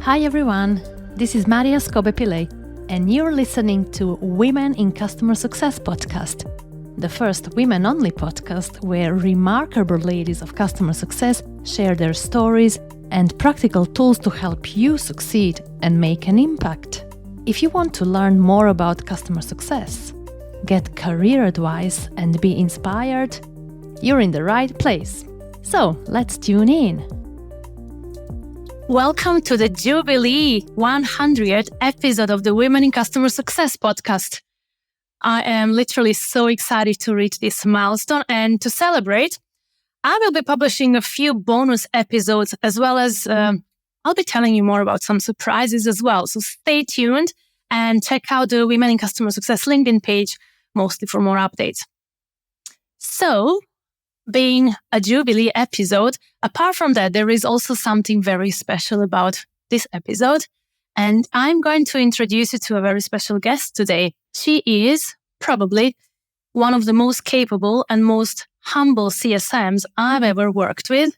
Hi everyone, this is Maria Scobe-Pillay, and you're listening to Women in Customer Success podcast, the first women-only podcast where remarkable ladies of customer success share their stories and practical tools to help you succeed and make an impact. If you want to learn more about customer success, get career advice and be inspired, you're in the right place. So let's tune in. Welcome to the Jubilee 100th episode of the Women in Customer Success podcast. I am literally so excited to reach this milestone, and to celebrate, I will be publishing a few bonus episodes as well as I'll be telling you more about some surprises as well. So stay tuned and check out the Women in Customer Success LinkedIn page, mostly for more updates. So, being a Jubilee episode, apart from that, there is also something very special about this episode. And I'm going to introduce you to a very special guest today. She is probably one of the most capable and most humble CSMs I've ever worked with.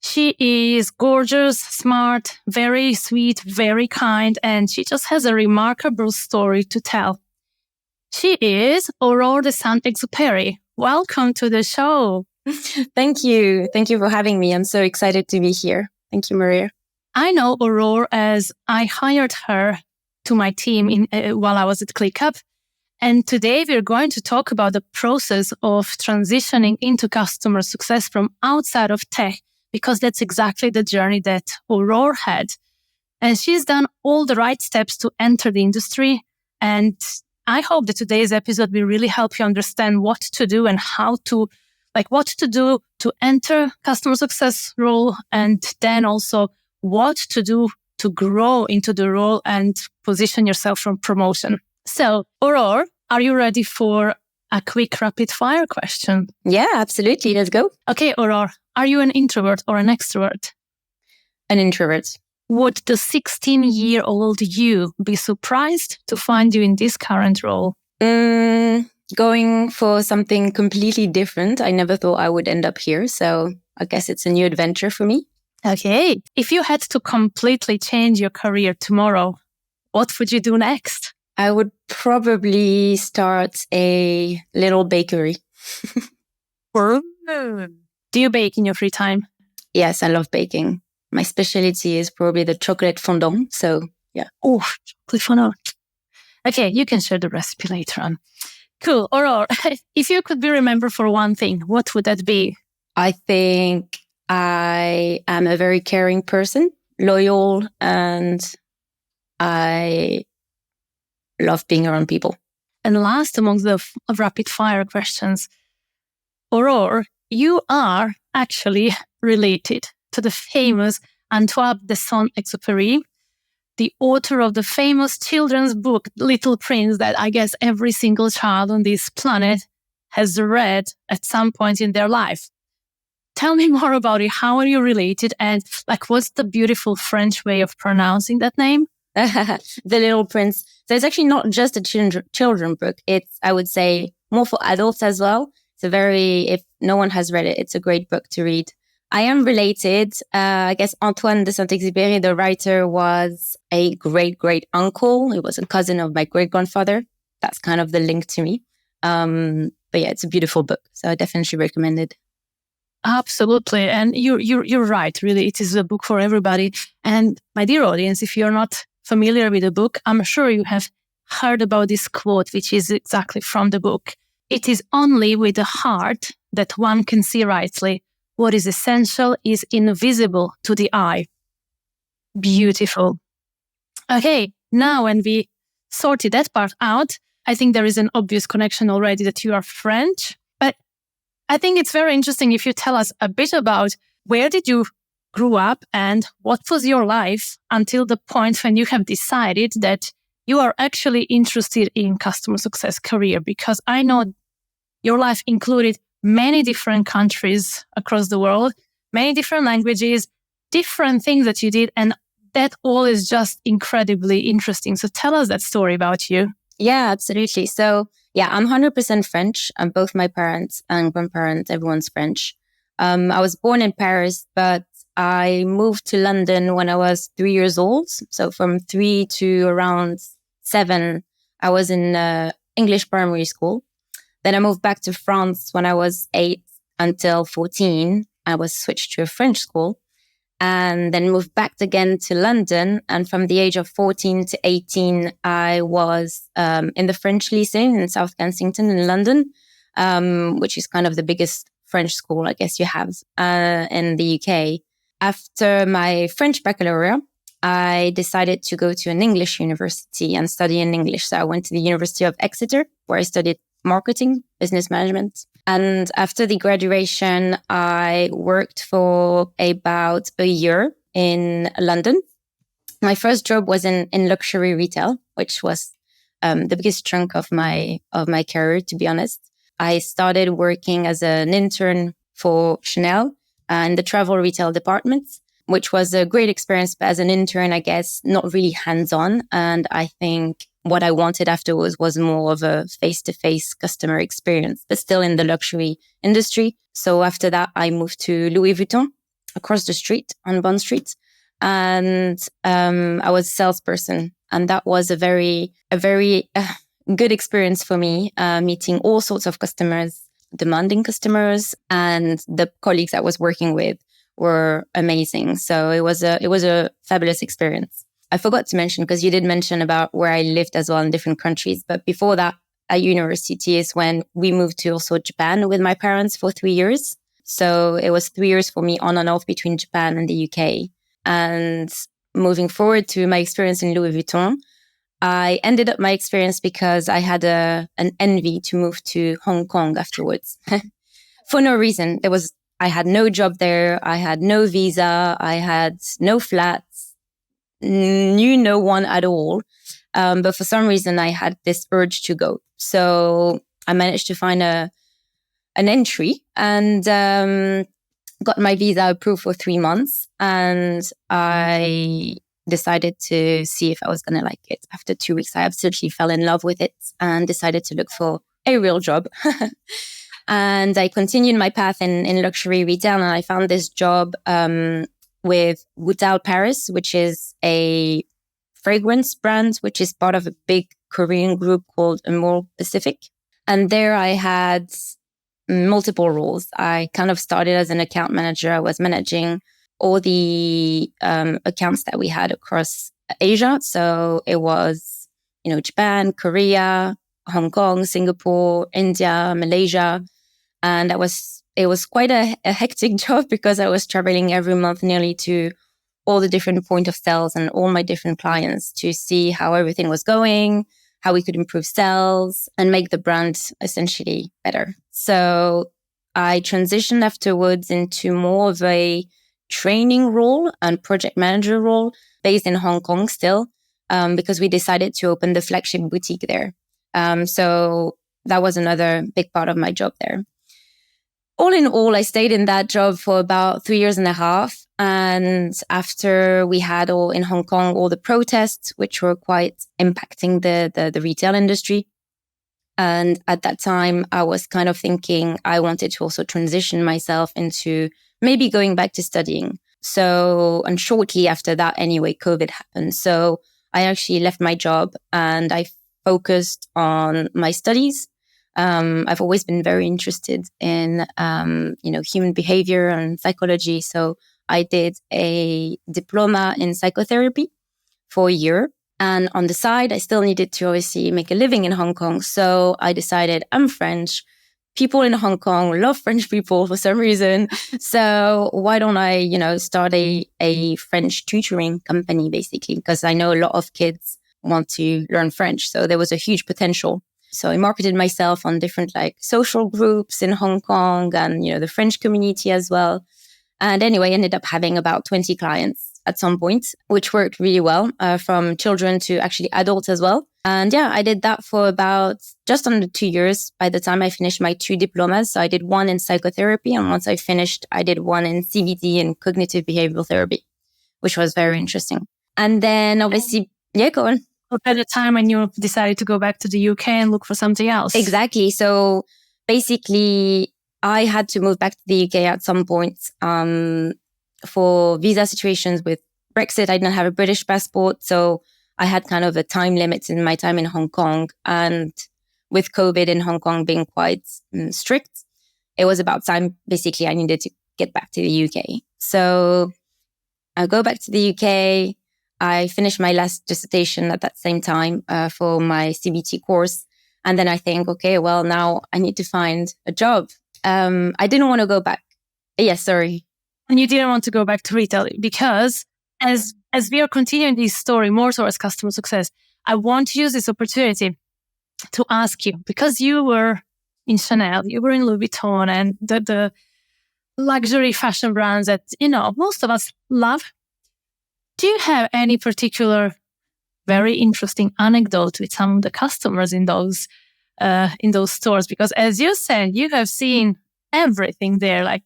She is gorgeous, smart, very sweet, very kind, and she just has a remarkable story to tell. She is Aurore de Saint-Exupéry. Welcome to the show. Thank you. Thank you for having me. I'm so excited to be here. Thank you, Maria. I know Aurore as I hired her to my team while I was at ClickUp. And today we're going to talk about the process of transitioning into customer success from outside of tech, because that's exactly the journey that Aurore had. And she's done all the right steps to enter the industry. And I hope that today's episode will really help you understand what to do and what to do to enter customer success role, and then also what to do to grow into the role and position yourself for promotion. So, Aurore, are you ready for a quick rapid fire question? Yeah, absolutely. Let's go. Okay, Aurore, are you an introvert or an extrovert? An introvert. Would the 16-year-old you be surprised to find you in this current role? Going for something completely different. I never thought I would end up here. So I guess it's a new adventure for me. Okay. If you had to completely change your career tomorrow, what would you do next? I would probably start a little bakery. Do you bake in your free time? Yes, I love baking. My specialty is probably the chocolate fondant. So, yeah. Oh, chocolate fondant. Okay, you can share the recipe later on. Cool. Aurore, if you could be remembered for one thing, what would that be? I think I am a very caring person, loyal, and I love being around people. And last among the rapid fire questions, Aurore, you are actually related to the famous Aurore de Saint-Exupéry, the author of the famous children's book, Little Prince, that I guess every single child on this planet has read at some point in their life. Tell me more about it. How are you related? And what's the beautiful French way of pronouncing that name? The Little Prince. So it's actually not just a children book. It's, I would say, more for adults as well. If no one has read it, it's a great book to read. I am related. I guess Aurore de Saint-Exupéry, the writer, was a great uncle. He was a cousin of my great grandfather. That's kind of the link to me. But yeah, it's a beautiful book. So I definitely recommend it. Absolutely. And you're right. Really, it is a book for everybody. And my dear audience, if you're not familiar with the book, I'm sure you have heard about this quote, which is exactly from the book. It is only with the heart that one can see rightly. What is essential is invisible to the eye. Beautiful. Okay, now when we sorted that part out, I think there is an obvious connection already that you are French. But I think it's very interesting if you tell us a bit about where did you grow up and what was your life until the point when you have decided that you are actually interested in customer success career, because I know your life included many different countries across the world, many different languages, different things that you did, and that all is just incredibly interesting. So tell us that story about you. Yeah, absolutely. So yeah, I'm 100% French. Both my parents and grandparents, everyone's French. I was born in Paris, but I moved to London when I was 3 years old. So from 3 to around 7, I was in English primary school. Then I moved back to France when I was 8 until 14. I was switched to a French school and then moved back again to London. And from the age of 14 to 18, I was in the French Lycée in South Kensington in London, which is kind of the biggest French school, I guess you have in the UK. After my French baccalaureate, I decided to go to an English university and study in English. So I went to the University of Exeter, where I studied marketing, business management. And after the graduation, I worked for about a year in London. My first job was in luxury retail, which was the biggest chunk of my career, to be honest. I started working as an intern for Chanel in the travel retail department, which was a great experience. But as an intern, I guess, not really hands-on. And I think what I wanted afterwards was more of a face-to-face customer experience, but still in the luxury industry. So after that, I moved to Louis Vuitton across the street on Bond Street. And I was a salesperson. And that was a very good experience for me, meeting all sorts of customers, demanding customers, and the colleagues I was working with were amazing. So it was a fabulous experience. I forgot to mention, because you did mention about where I lived as well in different countries. But before that, at university is when we moved to also Japan with my parents for 3 years. So it was 3 years for me on and off between Japan and the UK. And moving forward to my experience in Louis Vuitton, I ended up my experience because I had an envy to move to Hong Kong afterwards. For no reason. I had no job there. I had no visa. I had no flats, knew no one at all. But for some reason, I had this urge to go. So I managed to find an entry and got my visa approved for 3 months. And I decided to see if I was going to like it. After 2 weeks, I absolutely fell in love with it and decided to look for a real job. And I continued my path in luxury retail, and I found this job with Goutal Paris, which is a fragrance brand, which is part of a big Korean group called Aurore Pacific. And there I had multiple roles. I kind of started as an account manager. I was managing all the accounts that we had across Asia. So it was, Japan, Korea, Hong Kong, Singapore, India, Malaysia. And it was quite a hectic job because I was traveling every month nearly to all the different point of sales and all my different clients to see how everything was going, how we could improve sales and make the brand essentially better. So I transitioned afterwards into more of a training role and project manager role based in Hong Kong still, because we decided to open the flagship boutique there. So that was another big part of my job there. All in all, I stayed in that job for about 3 years and a half. And after we had in Hong Kong, all the protests, which were quite impacting the retail industry. And at that time, I was kind of thinking I wanted to also transition myself into maybe going back to studying. So, and shortly after that, anyway, COVID happened. So I actually left my job and I focused on my studies. I've always been very interested in, human behavior and psychology. So I did a diploma in psychotherapy for a year. And on the side, I still needed to obviously make a living in Hong Kong. So I decided I'm French. People in Hong Kong love French people for some reason. So why don't I, start a French tutoring company, basically, because I know a lot of kids want to learn French. So there was a huge potential. So I marketed myself on different social groups in Hong Kong and, the French community as well. And anyway, ended up having about 20 clients at some point, which worked really well, from children to actually adults as well. And yeah, I did that for about just under 2 years by the time I finished my 2 diplomas. So I did one in psychotherapy. And once I finished, I did one in CBT and cognitive behavioral therapy, which was very interesting. And then obviously, yeah, go on. At the time when you decided to go back to the UK and look for something else. Exactly. So basically, I had to move back to the UK at some point for visa situations with Brexit, I didn't have a British passport. So I had kind of a time limit in my time in Hong Kong. And with COVID in Hong Kong being quite strict, it was about time, basically, I needed to get back to the UK. So I go back to the UK. I finished my last dissertation at that same time for my CBT course. And then I think, okay, well, now I need to find a job. I didn't want to go back. Yes, sorry. And you didn't want to go back to retail because as we are continuing this story more towards customer success, I want to use this opportunity to ask you, because you were in Chanel, you were in Louis Vuitton and the luxury fashion brands that, most of us love. Do you have any particular very interesting anecdote with some of the customers in those stores? Because as you said, you have seen everything there. Like,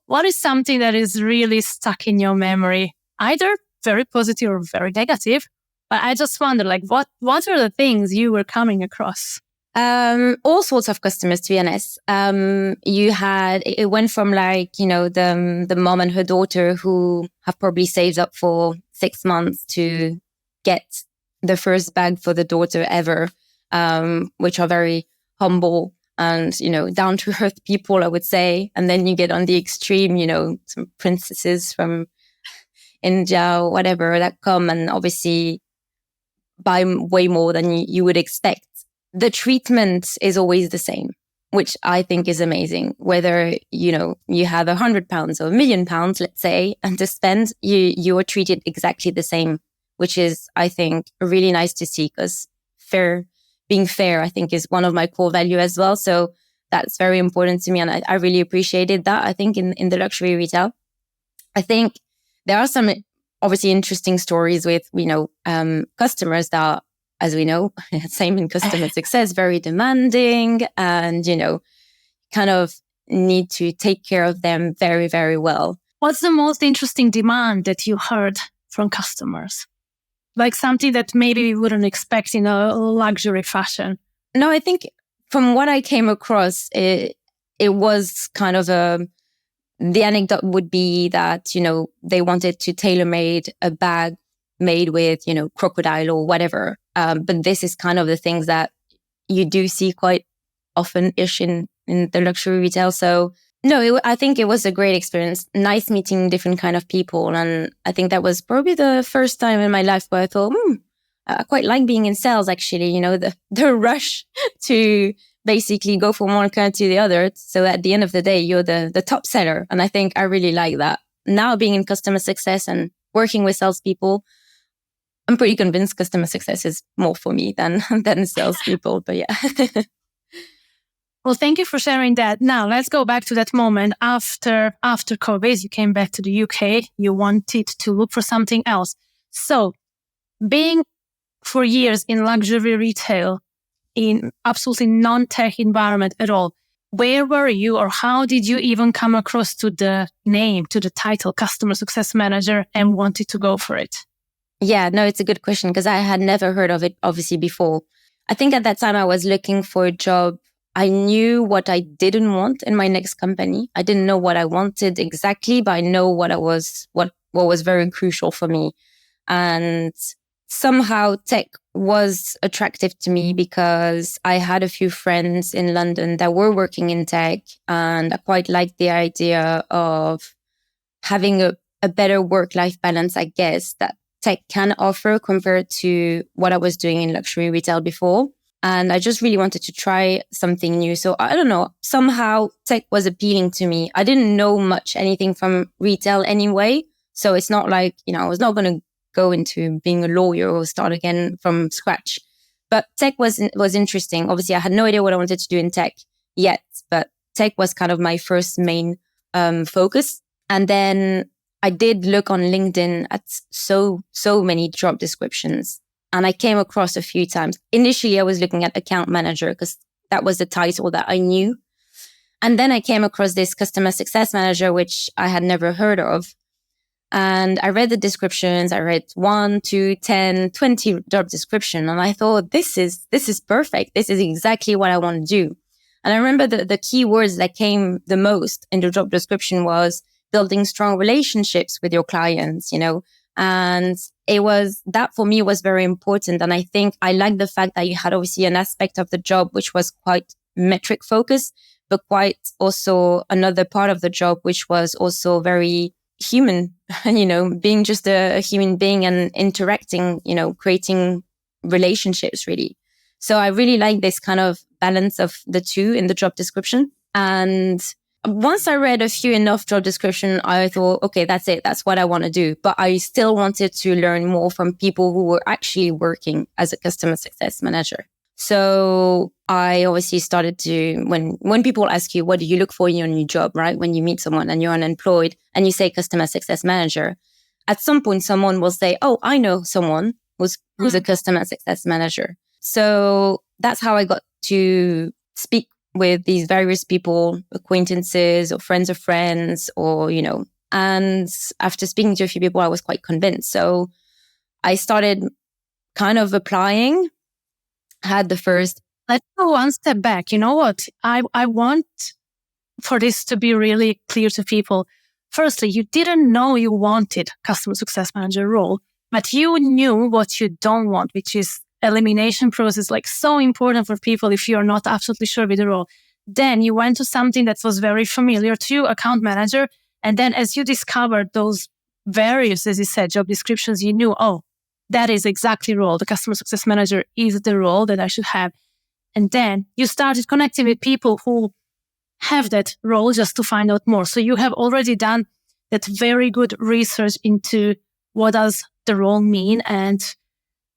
what is something that is really stuck in your memory, either very positive or very negative? But I just wonder, like, what are the things you were coming across? All sorts of customers, to be honest. It went from the mom and her daughter who have probably saved up for 6 months to get the first bag for the daughter ever, which are very humble and, down to earth people, I would say. And then you get on the extreme, some princesses from India or whatever that come and obviously buy way more than you would expect. The treatment is always the same, which I think is amazing. Whether, you have £100 or £1 million, let's say, and to spend, you are treated exactly the same, which is, I think, really nice to see, because being fair, I think, is one of my core value as well. So that's very important to me. And I really appreciated that, I think, in the luxury retail. I think there are some obviously interesting stories with, customers that, as we know, same in customer success, very demanding and, kind of need to take care of them very, very well. What's the most interesting demand that you heard from customers? Like something that maybe we wouldn't expect in a luxury fashion? No, I think from what I came across, it was kind of the anecdote would be that, they wanted to tailor-made a bag made with, crocodile or whatever. But this is kind of the things that you do see quite often-ish in the luxury retail. So no, I think it was a great experience. Nice meeting different kind of people. And I think that was probably the first time in my life where I thought, I quite like being in sales, actually, the rush to basically go from one kind to the other. So at the end of the day, you're the top seller. And I think I really like that. Now being in customer success and working with salespeople, I'm pretty convinced customer success is more for me than salespeople. But yeah. Well, thank you for sharing that. Now let's go back to that moment after COVID. You came back to the UK. You wanted to look for something else. So being for years in luxury retail, in absolutely non-tech environment at all, where were you, or how did you even come across to the name, to the title, Customer Success Manager, and wanted to go for it? Yeah, no, it's a good question, because I had never heard of it, obviously, before. I think at that time I was looking for a job. I knew what I didn't want in my next company. I didn't know what I wanted exactly, but I know what was very crucial for me. And somehow tech was attractive to me because I had a few friends in London that were working in tech, and I quite liked the idea of having a better work-life balance, I guess, that tech can offer compared to what I was doing in luxury retail before. And I just really wanted to try something new. So I don't know, somehow tech was appealing to me. I didn't know anything from retail anyway. So it's not like, I was not going to go into being a lawyer or start again from scratch. But tech was interesting. Obviously, I had no idea what I wanted to do in tech yet, but tech was kind of my first main focus. And then I did look on LinkedIn at so many job descriptions, and I came across a few times. Initially, I was looking at account manager because that was the title that I knew. And then I came across this customer success manager, which I had never heard of. And I read the descriptions. I read 1, 2, 10, 20 job description. And I thought, this is perfect. This is exactly what I want to do. And I remember the key words that came the most in the job description was building strong relationships with your clients, and that for me was very important. And I think I like the fact that you had obviously an aspect of the job which was quite metric focused, but quite also another part of the job which was also very human, being just a human being and interacting, creating relationships really. So I really like this kind of balance of the two in the job description. And once I read a few enough job description, I thought, okay, that's it. That's what I want to do. But I still wanted to learn more from people who were actually working as a customer success manager. So I obviously started to, when people ask you, what do you look for in your new job, right? When you meet someone and you're unemployed and you say customer success manager, at some point someone will say, oh, I know someone who's a customer success manager. So that's how I got to speak with these various people, acquaintances or friends of friends, or, and after speaking to a few people, I was quite convinced. So I started kind of applying, had the first. Let's go one step back. You know what? I want for this to be really clear to people. Firstly, you didn't know you wanted customer success manager role, but you knew what you don't want, which is elimination process, like so important for people if you're not absolutely sure with the role. Then you went to something that was very familiar to you, account manager. And then as you discovered those various, as you said, job descriptions, you knew, oh, that is exactly the role. The customer success manager is the role that I should have. And then you started connecting with people who have that role just to find out more. So you have already done that very good research into what does the role mean and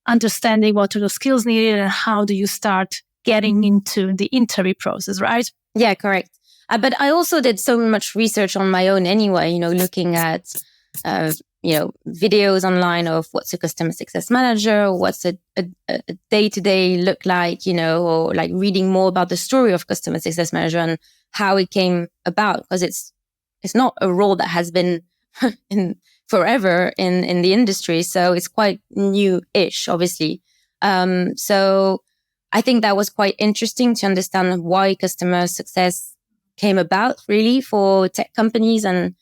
understanding what are the skills needed and how do you start getting into the interview process, right? Yeah, correct. But I also did so much research on my own anyway, looking at, videos online of what's a customer success manager, what's a day-to-day look like, or like reading more about the story of customer success manager and how it came about, because it's not a role that has been in forever in the industry. So it's quite new-ish, obviously. So I think that was quite interesting to understand why customer success came about really for tech companies and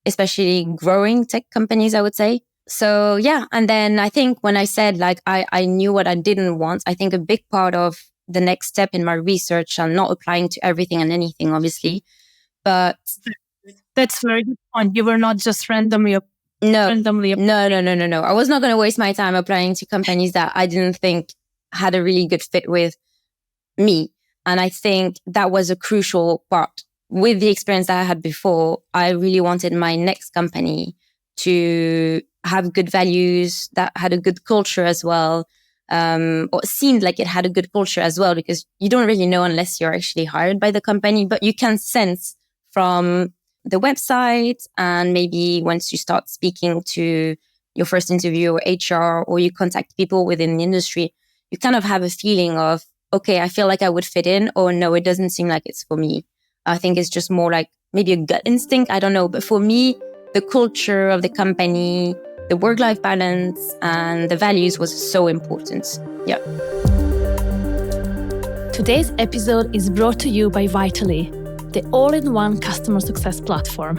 especially growing tech companies, I would say. So yeah. And then I think when I said like I knew what I didn't want, I think a big part of the next step in my research, I'm not applying to everything and anything, obviously, but that's a very good point. You were not just randomly. No. I was not going to waste my time applying to companies that I didn't think had a really good fit with me. And I think that was a crucial part. With the experience that I had before, I really wanted my next company to have good values, that had a good culture as well, or seemed like it had a good culture as well, because you don't really know unless you're actually hired by the company, but you can sense from the website and maybe once you start speaking to your first interview or HR or you contact people within the industry, you kind of have a feeling of, okay, I feel like I would fit in, or no, it doesn't seem like it's for me. I think it's just more like maybe a gut instinct. I don't know. But for me, the culture of the company, the work-life balance and the values was so important. Yeah. Today's episode is brought to you by Vitally, the all-in-one customer success platform.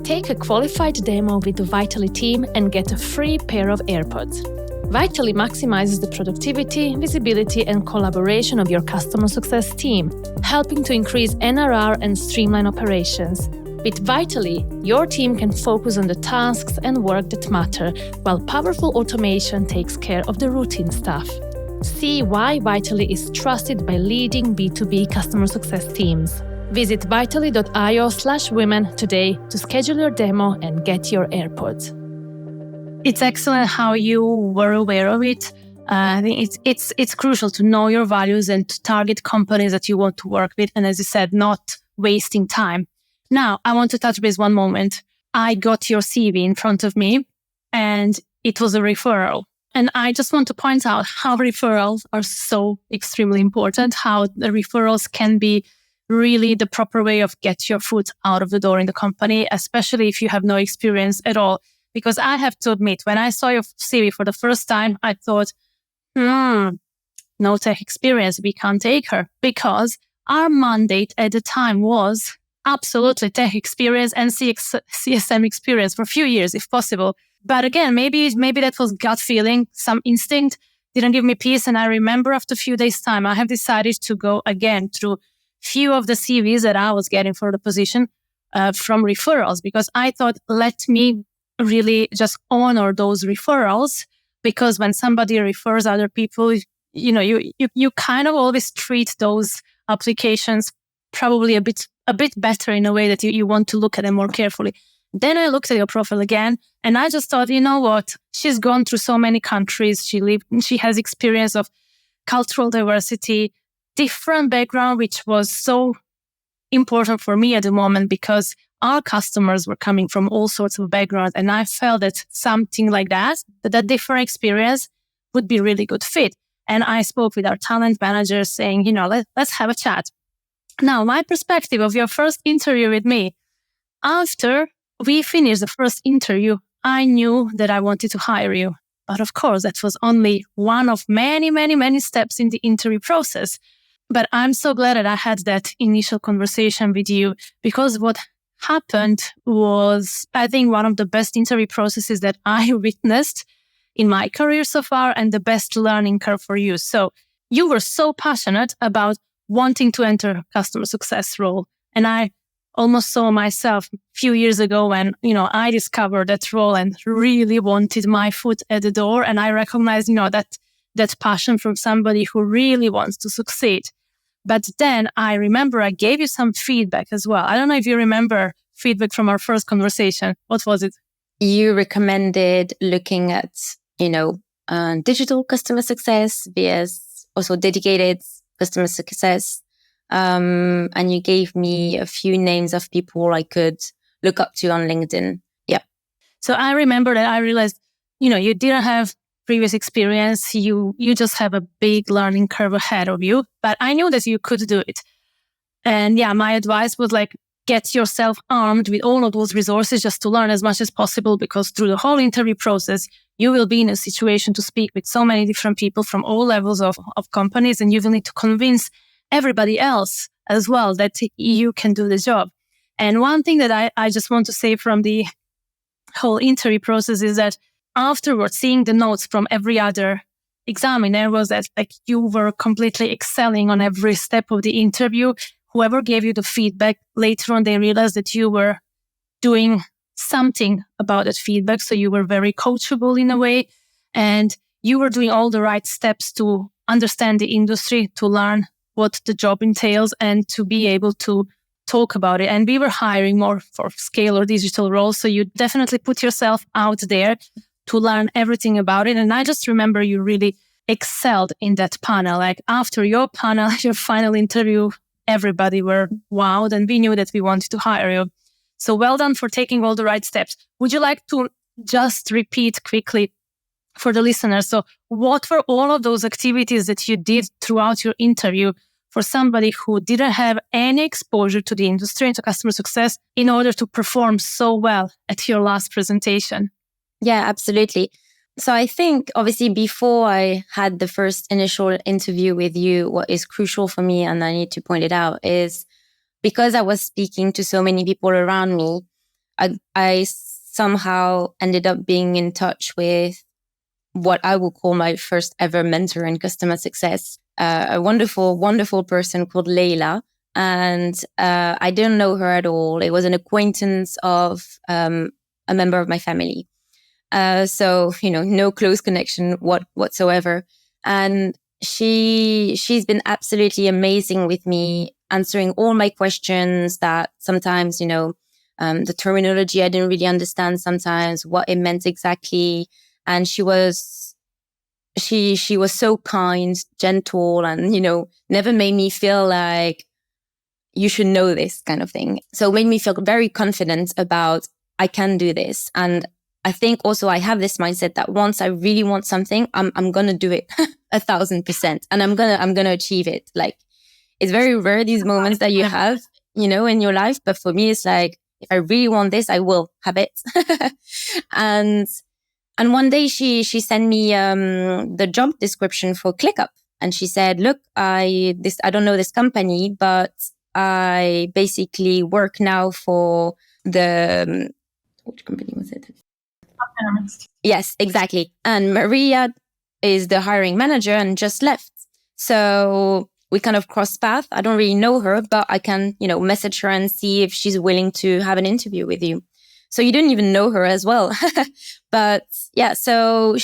Take a qualified demo with the Vitally team and get a free pair of AirPods. Vitally maximizes the productivity, visibility, and collaboration of your customer success team, helping to increase NRR and streamline operations. With Vitally, your team can focus on the tasks and work that matter, while powerful automation takes care of the routine stuff. See why Vitally is trusted by leading B2B customer success teams. Visit vitally.io/women today to schedule your demo and get your AirPods. It's excellent how you were aware of it. I think it's crucial to know your values and to target companies that you want to work with. And as you said, not wasting time. Now, I want to touch base one moment. I got your CV in front of me and it was a referral. And I just want to point out how referrals are so extremely important, how the referrals can be really the proper way of get your foot out of the door in the company, especially if you have no experience at all. Because I have to admit, when I saw your CV for the first time, I thought, no tech experience, we can't take her. Because our mandate at the time was absolutely tech experience and CSM experience for a few years, if possible. But again, maybe that was gut feeling, some instinct didn't give me peace. And I remember after a few days' time, I have decided to go again through few of the CVs that I was getting for the position from referrals, because I thought, let me really just honor those referrals, because when somebody refers other people, you kind of always treat those applications probably a bit better in a way that you want to look at them more carefully. Then I looked at your profile again and I just thought, you know what? She's gone through so many countries. She has experience of cultural diversity, different background, which was so important for me at the moment because our customers were coming from all sorts of backgrounds. And I felt that something like that different experience would be really good fit. And I spoke with our talent manager saying, let's have a chat. Now, my perspective of your first interview with me, after we finished the first interview, I knew that I wanted to hire you. But of course, that was only one of many, many, many steps in the interview process. But I'm so glad that I had that initial conversation with you, because what happened was, I think, one of the best interview processes that I witnessed in my career so far, and the best learning curve for you. So you were so passionate about wanting to enter customer success role. And I almost saw myself a few years ago when, I discovered that role and really wanted my foot at the door. And I recognized, that passion from somebody who really wants to succeed. But then I remember I gave you some feedback as well. I don't know if you remember feedback from our first conversation. What was it? You recommended looking at, digital customer success vs also dedicated customer success. And you gave me a few names of people I could look up to on LinkedIn. Yeah. So I remember that I realized, you didn't have previous experience. You just have a big learning curve ahead of you, but I knew that you could do it. And yeah, my advice was get yourself armed with all of those resources just to learn as much as possible, because through the whole interview process, you will be in a situation to speak with so many different people from all levels of companies, and you will need to convince everybody else as well that you can do the job. And one thing that I just want to say from the whole interview process is that afterwards, seeing the notes from every other examiner was that you were completely excelling on every step of the interview. Whoever gave you the feedback, later on, they realized that you were doing something about that feedback. So you were very coachable in a way, and you were doing all the right steps to understand the industry, to learn what the job entails, and to be able to talk about it. And we were hiring more for scale or digital roles. So you definitely put yourself out there to learn everything about it. And I just remember you really excelled in that panel. After your panel, your final interview, everybody were wowed, and we knew that we wanted to hire you. So well done for taking all the right steps. Would you like to just repeat quickly for the listeners? So what were all of those activities that you did throughout your interview for somebody who didn't have any exposure to the industry and to customer success in order to perform so well at your last presentation? Yeah, absolutely. So I think obviously before I had the first initial interview with you, what is crucial for me, and I need to point it out, is because I was speaking to so many people around me, I somehow ended up being in touch with what I would call my first ever mentor in customer success, a wonderful, wonderful person called Leila. And I didn't know her at all. It was an acquaintance of a member of my family. So, no close connection whatsoever. And she's been absolutely amazing with me, answering all my questions that sometimes, the terminology I didn't really understand sometimes, what it meant exactly. And she was so kind, gentle, and, never made me feel like you should know this kind of thing. So it made me feel very confident about I can do this. And I think also I have this mindset that once I really want something, I'm going to do it 1,000%, and I'm going to achieve it. It's very rare, these moments that you have, in your life. But for me, it's if I really want this, I will have it. And one day she sent me the job description for ClickUp, and she said, "Look, I don't know this company, but I basically work now for the, which company was it? Yes, exactly. And Maria is the hiring manager and just left. So we kind of cross path. I don't really know her, but I can, message her and see if she's willing to have an interview with you. So you didn't even know her as well. But yeah, so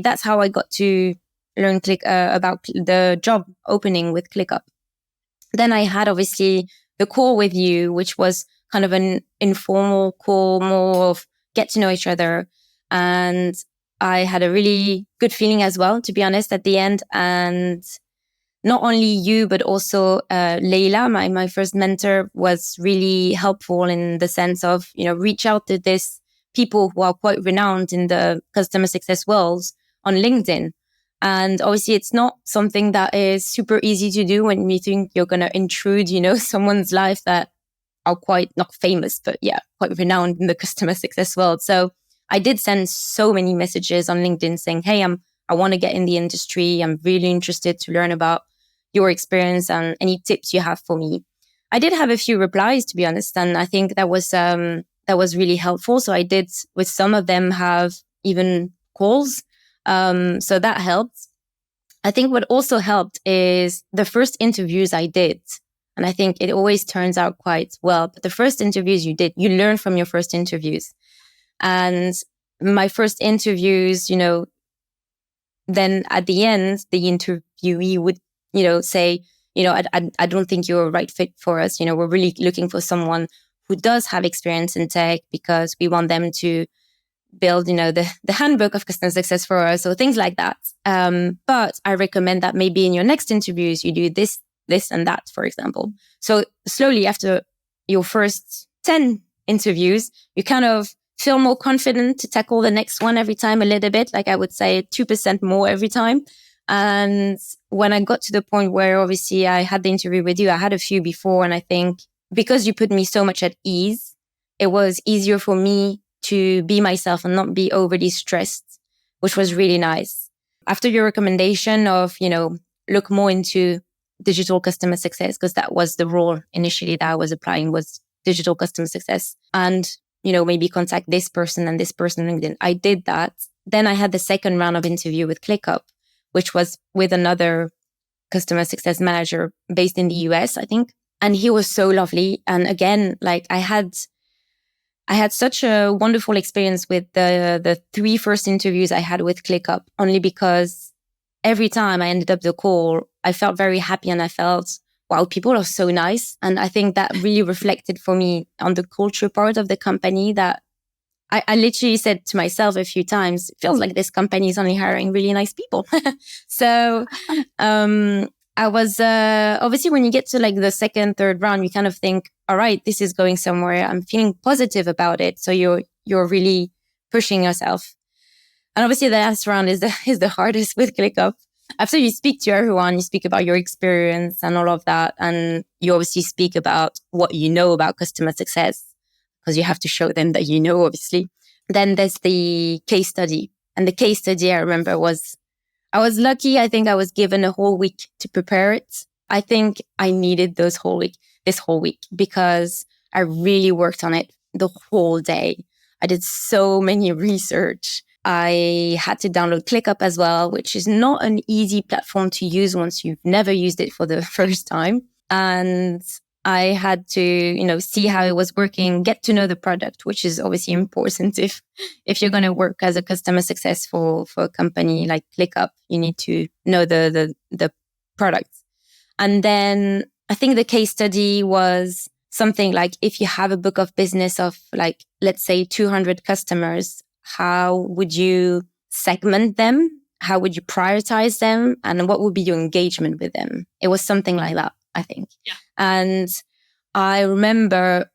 that's how I got to learn about the job opening with ClickUp. Then I had obviously the call with you, which was kind of an informal call, more of get to know each other. And I had a really good feeling as well, to be honest, at the end. And not only you, but also Leila, my first mentor, was really helpful in the sense of, reach out to this people who are quite renowned in the customer success world on LinkedIn. And obviously, it's not something that is super easy to do when you think you're going to intrude, someone's life that are quite not famous, but yeah, quite renowned in the customer success world. So I did send so many messages on LinkedIn saying, hey, I want to get in the industry. I'm really interested to learn about your experience and any tips you have for me. I did have a few replies, to be honest, and I think that was really helpful. So I did with some of them have even calls. So that helped. I think what also helped is the first interviews I did. And I think it always turns out quite well. But the first interviews you did, you learn from your first interviews. And my first interviews, then at the end, the interviewee would, say, I don't think you're a right fit for us. We're really looking for someone who does have experience in tech because we want them to build, the handbook of customer success for us, or things like that. But I recommend that maybe in your next interviews, you do this, and that, for example. So slowly after your first 10 interviews, you kind of feel more confident to tackle the next one every time a little bit. Like I would say 2% more every time. And when I got to the point where obviously I had the interview with you, I had a few before. And I think because you put me so much at ease, it was easier for me to be myself and not be overly stressed, which was really nice. After your recommendation of, look more into digital customer success, because that was the role initially that I was applying, was digital customer success. And, maybe contact this person and this person on LinkedIn. I did that. Then I had the second round of interview with ClickUp, which was with another customer success manager based in the US, I think. And he was so lovely. And again, like I had such a wonderful experience with the 3 first interviews I had with ClickUp, only because every time I ended up the call, I felt very happy and I felt, wow, people are so nice. And I think that really reflected for me on the culture part of the company, that I literally said to myself a few times, it feels like this company is only hiring really nice people. So I was, obviously when you get to like the second, third round, you kind of think, all right, this is going somewhere. I'm feeling positive about it. So you're really pushing yourself. And obviously the last round is the hardest with ClickUp. After you speak to everyone, you speak about your experience and all of that. And you obviously speak about what you know about customer success, because you have to show them that you know, obviously. Then there's the case study. And the case study I remember I was lucky. I think I was given a whole week to prepare it. I think I needed this whole week, because I really worked on it the whole day. I did so many research. I had to download ClickUp as well, which is not an easy platform to use once you've never used it for the first time. And I had to, see how it was working, get to know the product, which is obviously important. If you're going to work as a customer success for a company like ClickUp, you need to know the product. And then I think the case study was something like, if you have a book of business of like, let's say 200 customers, how would you segment them? How would you prioritize them? And what would be your engagement with them? It was something like that, I think. Yeah. And I remember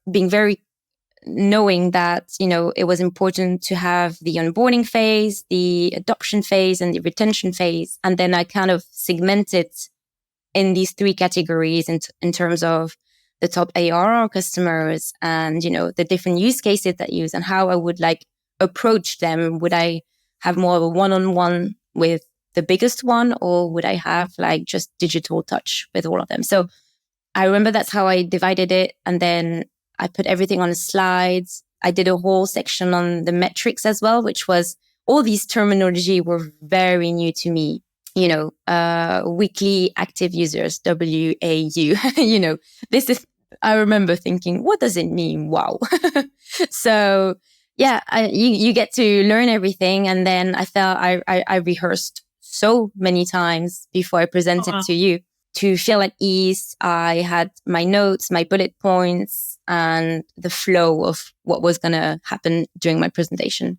knowing that, it was important to have the onboarding phase, the adoption phase, and the retention phase. And then I kind of segmented in these 3 categories in terms of the top ARR customers and, the different use cases that use and how I would like approach them. Would I have more of a one-on-one with the biggest one, or would I have like just digital touch with all of them? So I remember that's how I divided it. And then I put everything on slides. I did a whole section on the metrics as well, which was all these terminology were very new to me. Weekly active users, WAU, I remember thinking, what does it mean? Wow. So yeah, you get to learn everything. And then I felt I rehearsed so many times before I presented to you to feel at ease. I had my notes, my bullet points, and the flow of what was going to happen during my presentation.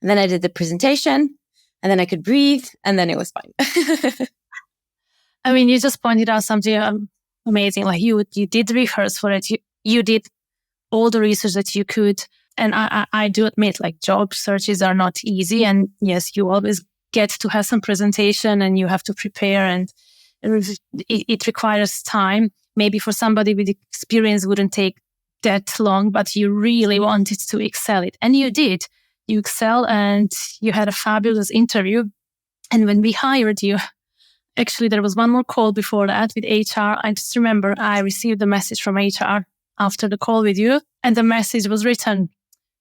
And then I did the presentation, and then I could breathe, and then it was fine. I mean, you just pointed out something amazing. Like you did rehearse for it. You did all the research that you could. And I do admit, like, job searches are not easy. And yes, you always get to have some presentation and you have to prepare, and it requires time. Maybe for somebody with experience wouldn't take that long, but you really wanted to excel it. And you did. You excel, and you had a fabulous interview. And when we hired you, actually, there was one more call before that with HR. I just remember I received a message from HR after the call with you. And the message was written,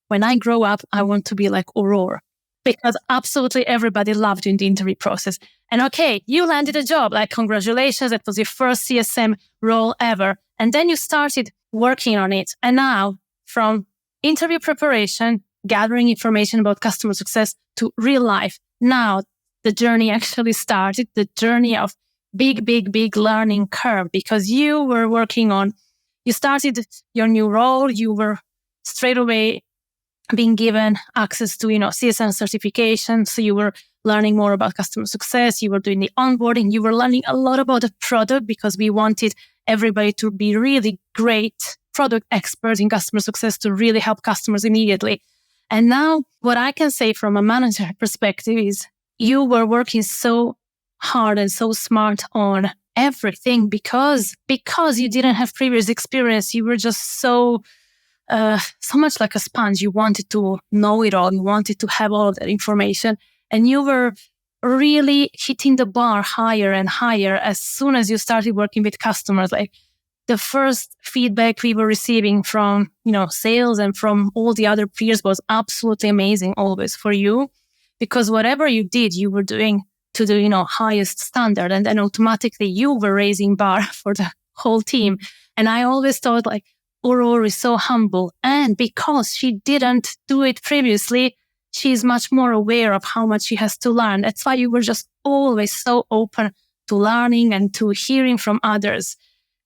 when I grow up, I want to be like Aurore. Because absolutely everybody loved you in the interview process. And okay, you landed a job, like congratulations, that was your first CSM role ever. And then you started working on it. And now from interview preparation, gathering information about customer success to real life, now the journey actually started, the journey of big learning curve, because you were you started your new role, you were straight away being given access to, CSM certification. So you were learning more about customer success. You were doing the onboarding. You were learning a lot about the product, because we wanted everybody to be really great product experts in customer success to really help customers immediately. And now what I can say from a manager perspective is you were working so hard and so smart on everything because you didn't have previous experience. You were just so much like a sponge. You wanted to know it all. You wanted to have all of that information. And you were really hitting the bar higher and higher as soon as you started working with customers. Like the first feedback we were receiving from, sales and from all the other peers was absolutely amazing always for you, because whatever you did, you were doing to the, highest standard. And then automatically you were raising bar for the whole team. And I always thought, like, Aurore is so humble, and because she didn't do it previously, she's much more aware of how much she has to learn. That's why you were just always so open to learning and to hearing from others.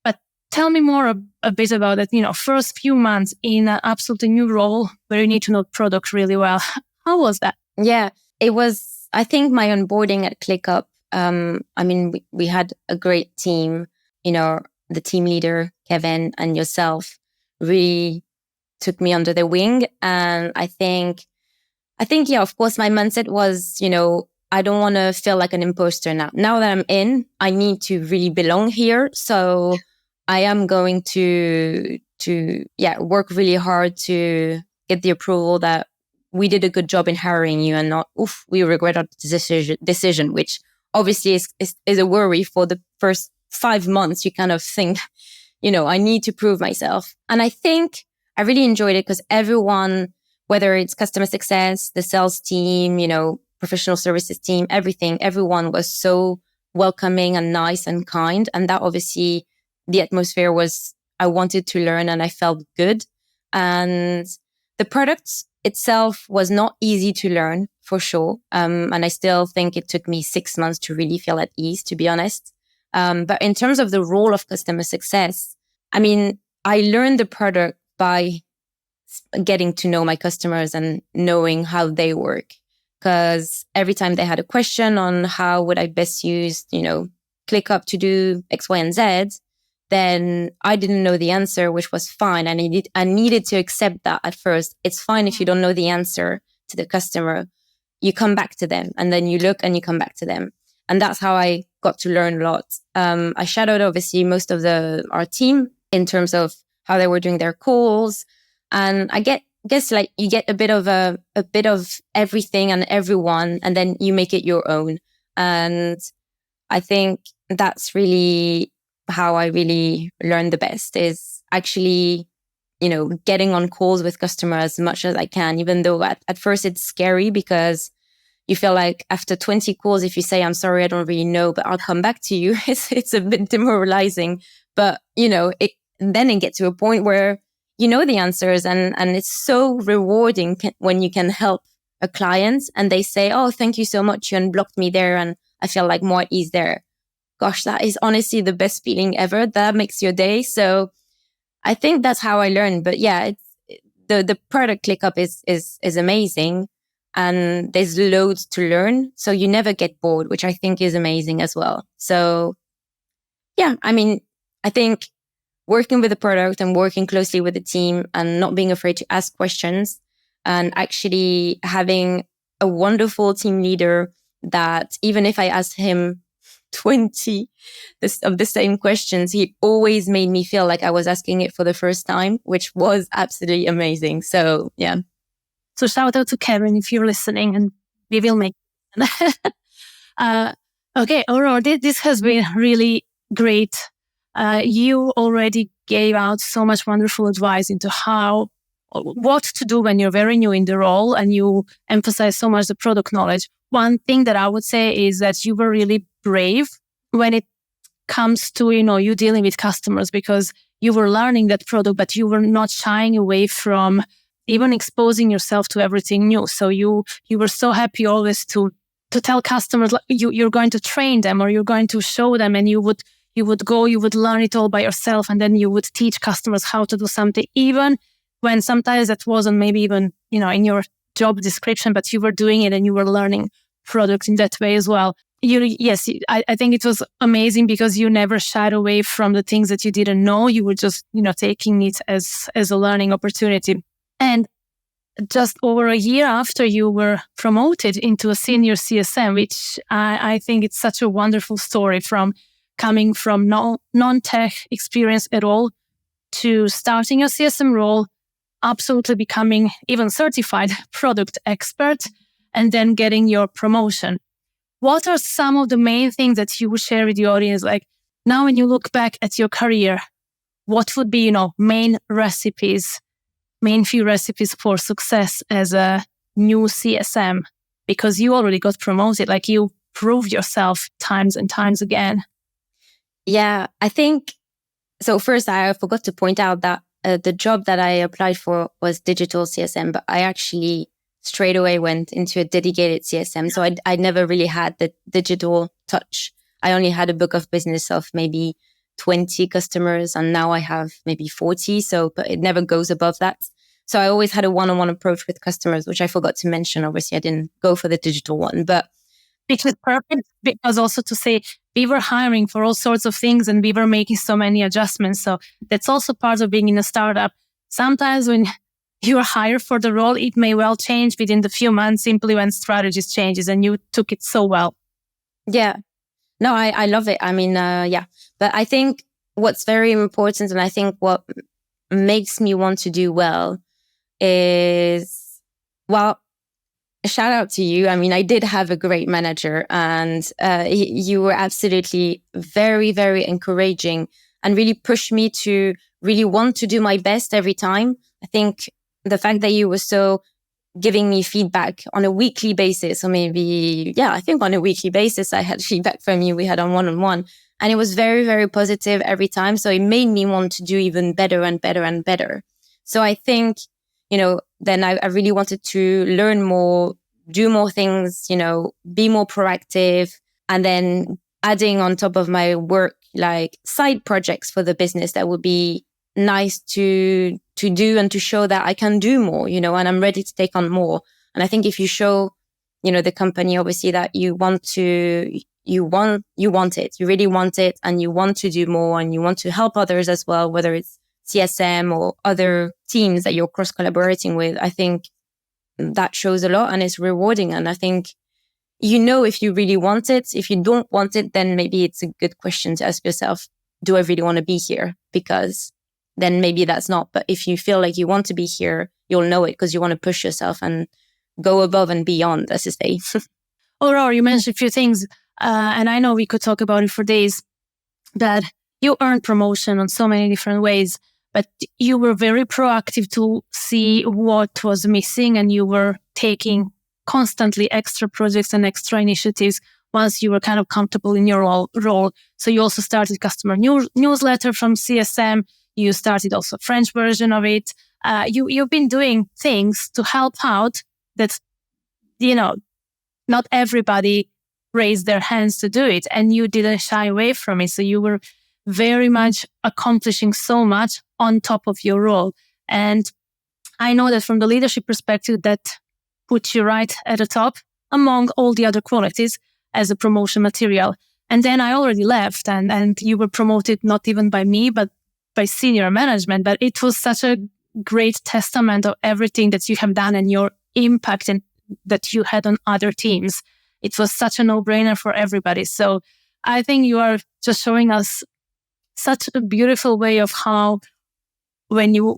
But tell me more a bit about that, first few months in an absolutely new role where you need to know product really well. How was that? Yeah, it was, I think, my onboarding at ClickUp. We had a great team, the team leader, Kevin, and yourself really took me under their wing. And I think, yeah, of course, my mindset was, I don't want to feel like an imposter now. Now that I'm in, I need to really belong here. So I am going to work really hard to get the approval that we did a good job in hiring you, and not, we regret our decision, which obviously is a worry for the first 5 months. You kind of think, I need to prove myself. And I think I really enjoyed it because everyone, whether it's customer success, the sales team, professional services team, everyone was so welcoming and nice and kind. And that obviously, the atmosphere was, I wanted to learn and I felt good. And the product itself was not easy to learn, for sure. And I still think it took me 6 months to really feel at ease, to be honest. But in terms of the role of customer success, I learned the product by getting to know my customers and knowing how they work. Because every time they had a question on how would I best use, ClickUp to do X, Y, and Z, then I didn't know the answer, which was fine. And I needed to accept that at first. It's fine if you don't know the answer to the customer. You come back to them, and then you look and you come back to them. And that's how I got to learn a lot. I shadowed, obviously, most of our team in terms of how they were doing their calls. And I guess like you get a bit of everything and everyone, and then you make it your own. And I think that's really how I really learn the best is actually, getting on calls with customers as much as I can, even though at first it's scary because you feel like after 20 calls, if you say, I'm sorry, I don't really know, but I'll come back to you, it's a bit demoralizing. But, then it gets to a point where you know the answers and it's so rewarding when you can help a client and they say, oh, thank you so much. You unblocked me there. And I feel like more at ease there. Gosh, that is honestly the best feeling ever. That makes your day. So I think that's how I learned. But yeah, it's the product ClickUp is amazing. And there's loads to learn. So you never get bored, which I think is amazing as well. So yeah, I think working with the product and working closely with the team and not being afraid to ask questions and actually having a wonderful team leader that even if I asked him 20 of the same questions, he always made me feel like I was asking it for the first time, which was absolutely amazing. So yeah. So shout out to Kevin if you're listening, and we will make it. Okay, Aurore, this has been really great. You already gave out so much wonderful advice into what to do when you're very new in the role and you emphasize so much the product knowledge. One thing that I would say is that you were really brave when it comes to, you dealing with customers because you were learning that product, but you were not shying away from even exposing yourself to everything new. So you were so happy always to tell customers like you're going to train them or you're going to show them, and you would learn it all by yourself, and then you would teach customers how to do something, even when sometimes that wasn't maybe even, in your job description, but you were doing it and you were learning product in that way as well. I think it was amazing because you never shied away from the things that you didn't know. You were just, taking it as a learning opportunity. And just over a year after you were promoted into a senior CSM, which I think it's such a wonderful story from coming from non-tech experience at all to starting a CSM role, absolutely becoming even certified product expert, and then getting your promotion. What are some of the main things that you would share with the audience? Like now when you look back at your career, what would be, main few recipes for success as a new CSM? Because you already got promoted, like you proved yourself times and times again. Yeah, I think, so first I forgot to point out that the job that I applied for was digital CSM, but I actually straight away went into a dedicated CSM. So I never really had the digital touch. I only had a book of business of maybe 20 customers, and now I have maybe 40. But it never goes above that. So I always had a one-on-one approach with customers, which I forgot to mention. Obviously, I didn't go for the digital one, but which is perfect because also to say we were hiring for all sorts of things and we were making so many adjustments. So that's also part of being in a startup. Sometimes when you are hired for the role, it may well change within the few months simply when strategies changes, and you took it so well. Yeah. No, I love it. Yeah. But I think what's very important, and I think what makes me want to do well is, well, a shout out to you. I did have a great manager, and you were absolutely very, very encouraging and really pushed me to really want to do my best every time. I think the fact that you were so giving me feedback on a weekly basis, or maybe, I think on a weekly basis, I had feedback from you. We had on one-on-one, and it was very, very positive every time. So it made me want to do even better and better and better. So I think, then I really wanted to learn more, do more things, be more proactive, and then adding on top of my work, like side projects for the business that would be nice to do and to show that I can do more, and I'm ready to take on more. And I think if you show, the company obviously that you want it, you really want it, and you want to do more, and you want to help others as well, whether it's CSM or other teams that you're cross collaborating with, I think that shows a lot and it's rewarding. And I think, if you really want it. If you don't want it, then maybe it's a good question to ask yourself, do I really want to be here? Because then maybe that's not. But if you feel like you want to be here, you'll know it because you want to push yourself and go above and beyond, as I say. Aurore, you mentioned a few things, and I know we could talk about it for days, but You earned promotion on so many different ways, but you were very proactive to see what was missing, and you were taking constantly extra projects and extra initiatives once you were kind of comfortable in your role. So you also started customer newsletter from CSM. You started also French version of it. You've been doing things to help out that, not everybody raised their hands to do it, and you didn't shy away from it. So you were very much accomplishing so much on top of your role. And I know that from the leadership perspective, that puts you right at the top among all the other qualities as a promotion material. And then I already left, and you were promoted not even by me, but by senior management. But it was such a great testament of everything that you have done and your impact and that you had on other teams. It was such a no-brainer for everybody. So I think you are just showing us such a beautiful way of how, when you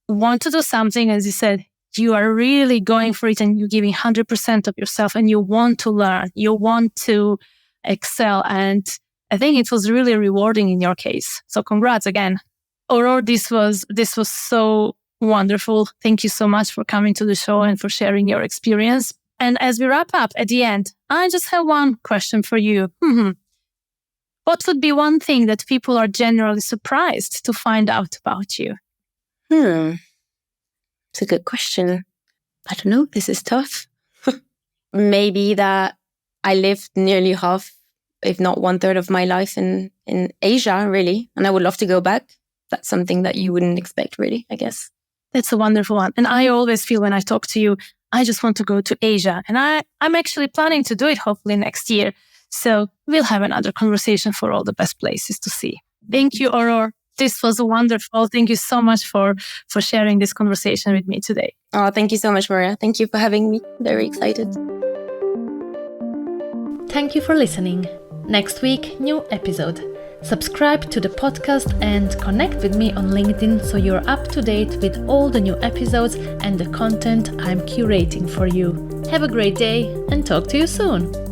want to do something, as you said, you are really going for it and you're giving 100% of yourself, and you want to learn, you want to excel. And I think it was really rewarding in your case. So congrats again. Aurore, this was so wonderful. Thank you so much for coming to the show and for sharing your experience. And as we wrap up at the end, I just have one question for you. What would be one thing that people are generally surprised to find out about you? It's a good question. I don't know. This is tough. Maybe that I lived nearly half, if not 1/3 of my life in Asia, really. And I would love to go back. That's something that you wouldn't expect, really, I guess. That's a wonderful one. And I always feel when I talk to you, I just want to go to Asia. And I'm actually planning to do it hopefully next year. So we'll have another conversation for all the best places to see. Thank you, Aurore. This was wonderful. Thank you so much for sharing this conversation with me today. Oh, thank you so much, Maria. Thank you for having me. Very excited. Thank you for listening. Next week, new episode. Subscribe to the podcast and connect with me on LinkedIn so you're up to date with all the new episodes and the content I'm curating for you. Have a great day and talk to you soon.